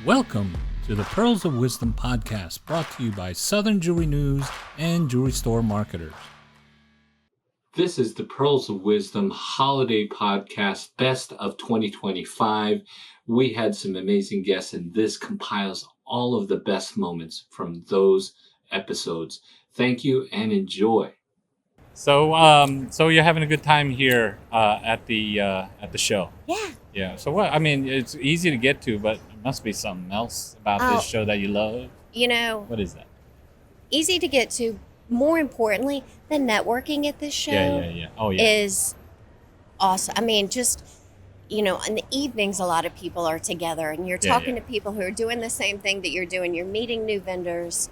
Welcome to the Pearls of Wisdom podcast, brought to you by Southern Jewelry News and Jewelry Store Marketers. This is the Pearls of Wisdom holiday podcast, best of 2025. We had some amazing guests, and this compiles all of the best moments from those episodes. Thank you and enjoy. So you're having a good time here at the show. Yeah. Yeah. So what? I mean, it's easy to get to, but there must be something else about this show that you love. You know, What is that? easy to get to. More importantly, the networking at this show Yeah. Oh yeah. is awesome. I mean, just, in the evenings, a lot of people are together and you're talking to people who are doing the same thing that you're doing. You're meeting new vendors.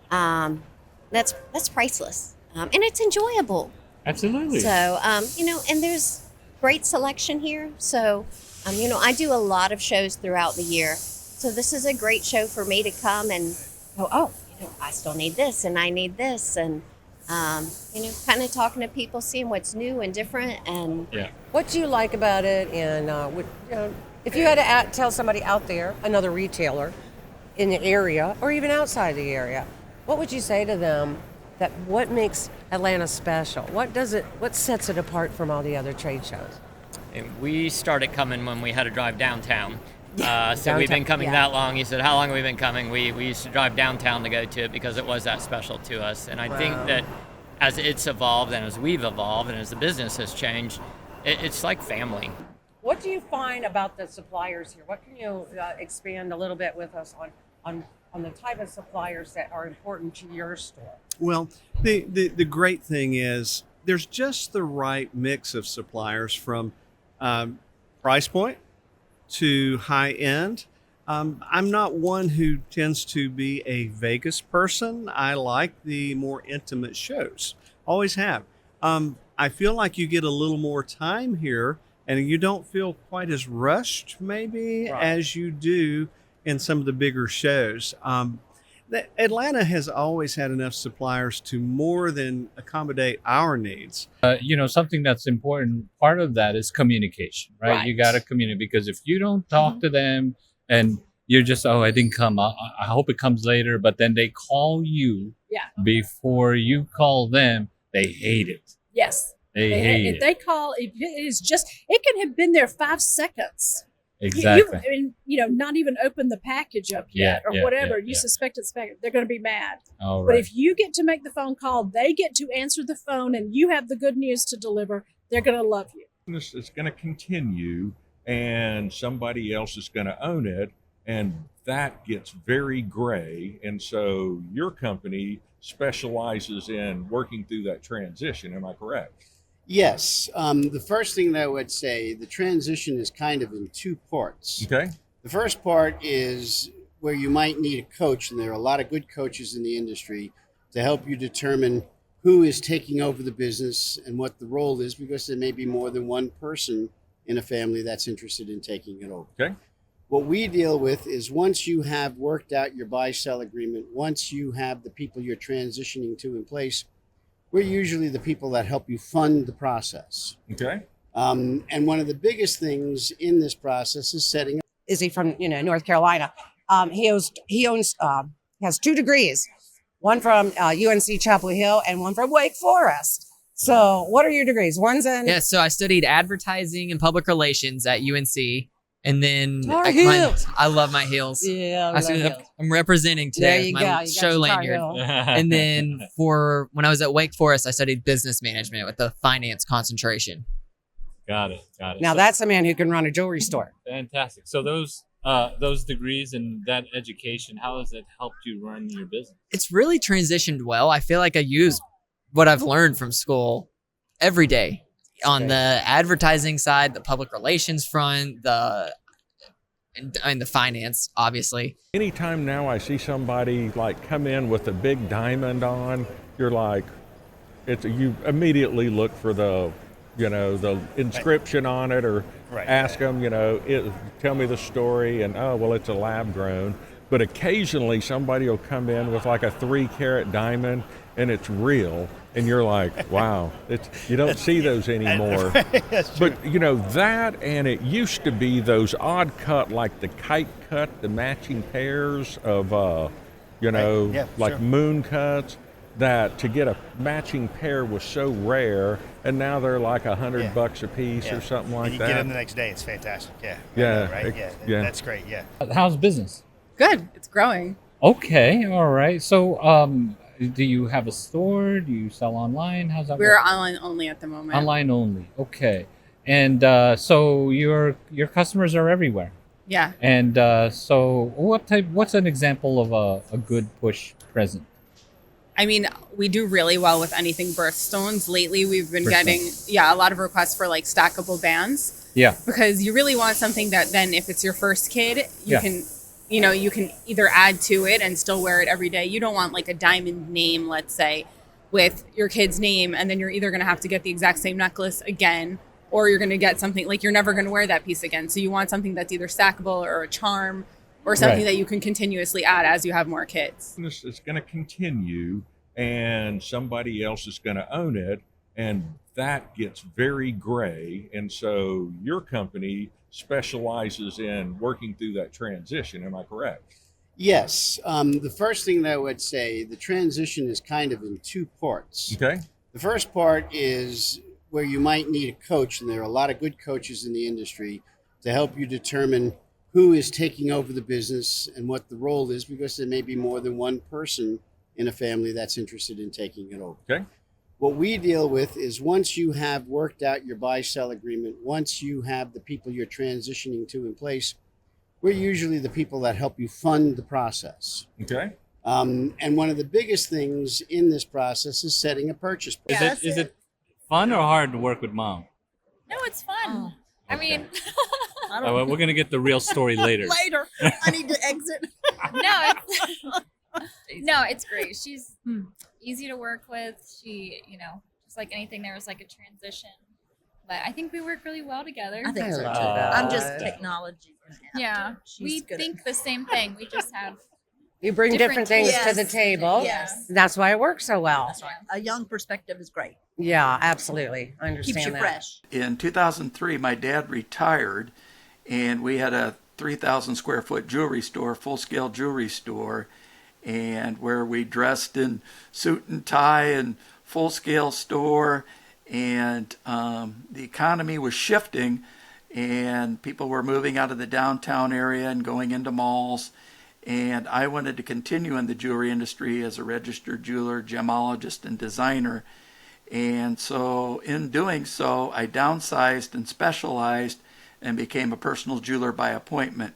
That's priceless. And it's enjoyable. Absolutely. So, and there's great selection here. So, I do a lot of shows throughout the year. So this is a great show for me to come and go, I still need this and I need this. And, kind of talking to people, seeing what's new and different. And What do you like about it? And if you had to tell somebody out there, another retailer in the area or even outside the area, what would you say to them? That what makes Atlanta special? What sets it apart from all the other trade shows? And we started coming when we had to drive downtown. So Downtown, we've been coming yeah. that long. You said, how long have we been coming? We used to drive downtown to go to it because it was that special to us. And I think that as it's evolved and as we've evolved and as the business has changed, it's like family. What do you find about the suppliers here? What can you expand a little bit with us on the type of suppliers that are important to your store? Well, the great thing is there's just the right mix of suppliers from price point to high end. I'm not one who tends to be a Vegas person. I like the more intimate shows. Always have. I feel like you get a little more time here and you don't feel quite as rushed maybe as you do in some of the bigger shows. Atlanta has always had enough suppliers to more than accommodate our needs. Something that's important, part of that is communication, right? You got to communicate, because if you don't talk to them and you're just, I didn't come, I hope it comes later, but then they call you before you call them, they hate it. Yes. They hate it. If they call, it can have been there 5 seconds. Exactly. Not even open the package up yet or whatever. You suspect it's packaged. They're going to be mad. All right. But if you get to make the phone call, they get to answer the phone, and you have the good news to deliver, they're going to love you. This is going to continue, and somebody else is going to own it, and that gets very gray. And so your company specializes in working through that transition. Am I correct? Yes. The first thing that I would say, the transition is kind of in two parts. Okay. The first part is where you might need a coach, and there are a lot of good coaches in the industry to help you determine who is taking over the business and what the role is, because there may be more than one person in a family that's interested in taking it over. Okay. What we deal with is once you have worked out your buy-sell agreement, once you have the people you're transitioning to in place, we're usually the people that help you fund the process. Okay. And one of the biggest things in this process is setting up. Is he from North Carolina? He has 2 degrees, one from UNC Chapel Hill and one from Wake Forest. So what are your degrees? One's in. Yeah, so I studied advertising and public relations at UNC. And then I love my heels. Yeah, I'm representing today. There you with go. my show lanyard. And then when I was at Wake Forest, I studied business management with a finance concentration. Got it. Now that's a man who can run a jewelry store. Fantastic. So those degrees and that education, how has it helped you run your business? It's really transitioned well. I feel like I use what I've learned from school every day. On the advertising side, the public relations front, the finance, obviously. Anytime now I see somebody like come in with a big diamond on, you're like, you immediately look for the inscription on it, or ask them, tell me the story, and it's a lab grown. but occasionally somebody will come in with like a 3-carat diamond and it's real, and you're like, wow, you don't see those anymore. But you know that, and it used to be those odd cut, like the kite cut, the matching pairs of like moon cuts, that to get a matching pair was so rare, and now they're like $100 a piece or something like you that. Get them the next day. It's fantastic. Yeah. Yeah. Right. Yeah. That's great. Yeah. How's business? Good. It's growing. Okay, all right. So, do you have a store? Do you sell online? How's that We're work? online only at the moment. Online only. Okay. And so your customers are everywhere. Yeah. And so what's an example of a good push present? I mean, we do really well with anything birthstones. Lately, we've been getting Birthstones. a lot of requests for like stackable bands. Yeah. Because you really want something that then if it's your first kid, you Yeah. can you can either add to it and still wear it every day. You don't want like a diamond name, let's say, with your kid's name, and then you're either going to have to get the exact same necklace again, or you're going to get something like you're never going to wear that piece again. So you want something that's either stackable or a charm or something Right. that you can continuously add as you have more kids. This is going to continue, and somebody else is going to own it, and that gets very gray. And so your company specializes in working through that transition. Am I correct? Yes. The first thing that I would say, the transition is kind of in two parts. Okay. The first part is where you might need a coach, and there are a lot of good coaches in the industry to help you determine who is taking over the business and what the role is, because there may be more than one person in a family that's interested in taking it over. Okay. What we deal with is once you have worked out your buy-sell agreement, once you have the people you're transitioning to in place, we're usually the people that help you fund the process. Okay. And one of the biggest things in this process is setting a purchase price. Is it fun or hard to work with mom? No, it's fun. I mean, We're gonna get the real story later. later. I need to exit. No, it's great. She's easy to work with. She, just like anything, there was like a transition. But I think we work really well together. I think so too. I'm just technology. Yeah, we think the same thing. We just have You bring different things to the table. Yes. That's why it works so well. That's right. A young perspective is great. Yeah, absolutely. I understand Keeps you that. fresh. In 2003, my dad retired, and we had a 3,000 square foot jewelry store, full-scale jewelry store, and where we dressed in suit and tie and full-scale store, and the economy was shifting, and people were moving out of the downtown area and going into malls, and I wanted to continue in the jewelry industry as a registered jeweler, gemologist, and designer. And so in doing so, I downsized and specialized and became a personal jeweler by appointment,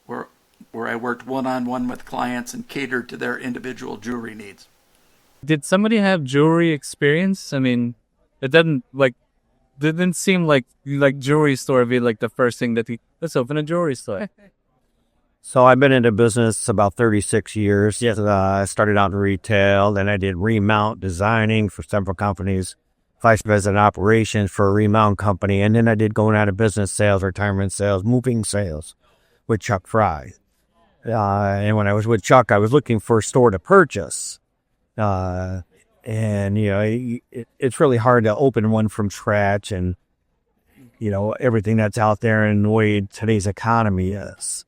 where I worked one-on-one with clients and catered to their individual jewelry needs. Did somebody have jewelry experience? I mean, it didn't seem like jewelry store would be like the first thing that let's open a jewelry store. So I've been into business about 36 years. Yes. I started out in retail, then I did remount designing for several companies, vice president operations for a remount company, and then I did going out of business sales, retirement sales, moving sales with Chuck Fry. And when I was with Chuck, I was looking for a store to purchase. And, it's really hard to open one from scratch and, everything that's out there and the way today's economy is.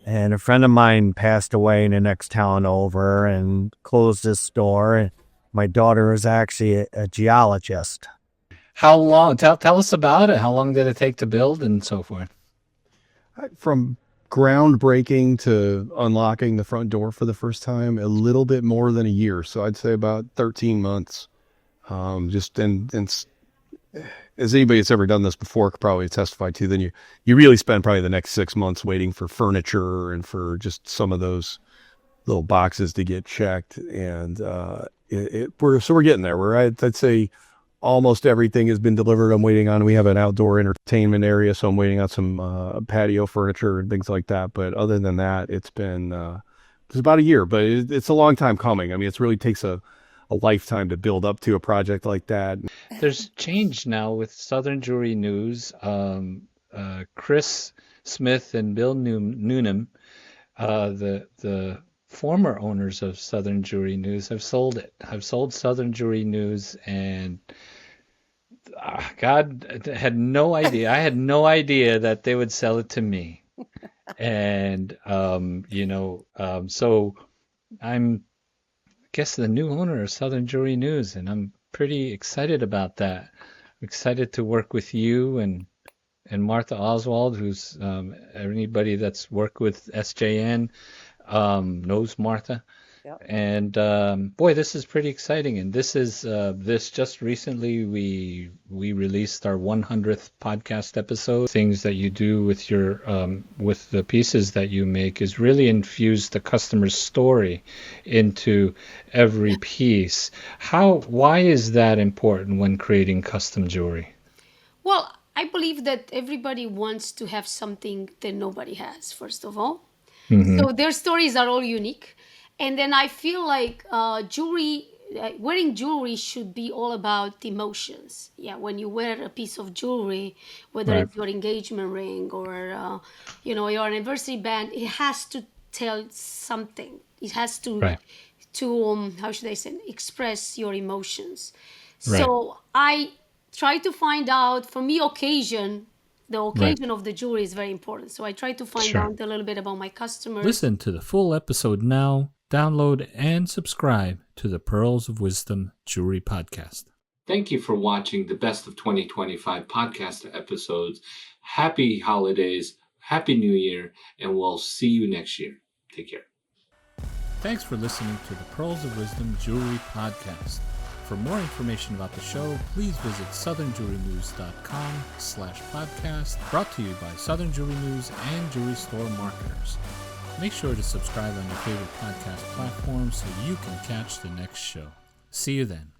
And a friend of mine passed away in the next town over and closed this store. And my daughter is actually a geologist. How long? Tell us about it. How long did it take to build and so forth? From groundbreaking to unlocking the front door for the first time, a little bit more than a year. So I'd say about 13 months. As anybody that's ever done this before could probably testify to, then you really spend probably the next 6 months waiting for furniture and for just some of those little boxes to get checked. And we're getting there. I'd say almost everything has been delivered. I'm waiting on, we have an outdoor entertainment area, so I'm waiting on some patio furniture and things like that. But other than that, it's about a year, but it's a long time coming. I mean, it really takes a lifetime to build up to a project like that. There's change now with Southern Jewelry News. Chris Smith and Bill Noonan the former owners of Southern Jewelry News have sold it. I've sold Southern Jewelry News, and God had no idea. I had no idea that they would sell it to me. And so I'm, I guess, the new owner of Southern Jewelry News, and I'm pretty excited about that. I'm excited to work with you and Martha Oswald, who's anybody that's worked with SJN knows Martha. Yep. And boy, this is pretty exciting. And this just recently we released our 100th podcast episode. Things that you do with your with the pieces that you make is really infuse the customer's story into every piece. Why is that important when creating custom jewelry? Well, I believe that everybody wants to have something that nobody has, first of all. Mm-hmm. So their stories are all unique. And then I feel like jewelry, wearing jewelry should be all about emotions. Yeah, when you wear a piece of jewelry, whether Right. it's your engagement ring or, your anniversary band, it has to tell something. It has to, Right. how should I say, express your emotions. Right. So I try to find out, for me, the occasion of the jewelry is very important. So I try to find Sure. out a little bit about my customers. Listen to the full episode now. Download and subscribe to the Pearls of Wisdom Jewelry Podcast. Thank you for watching the Best of 2025 podcast episodes. Happy holidays, Happy New Year, and we'll see you next year. Take care. Thanks for listening to the Pearls of Wisdom Jewelry Podcast. For more information about the show, please visit southernjewelrynews.com/podcast, brought to you by Southern Jewelry News and Jewelry Store Marketers. Make sure to subscribe on your favorite podcast platform so you can catch the next show. See you then.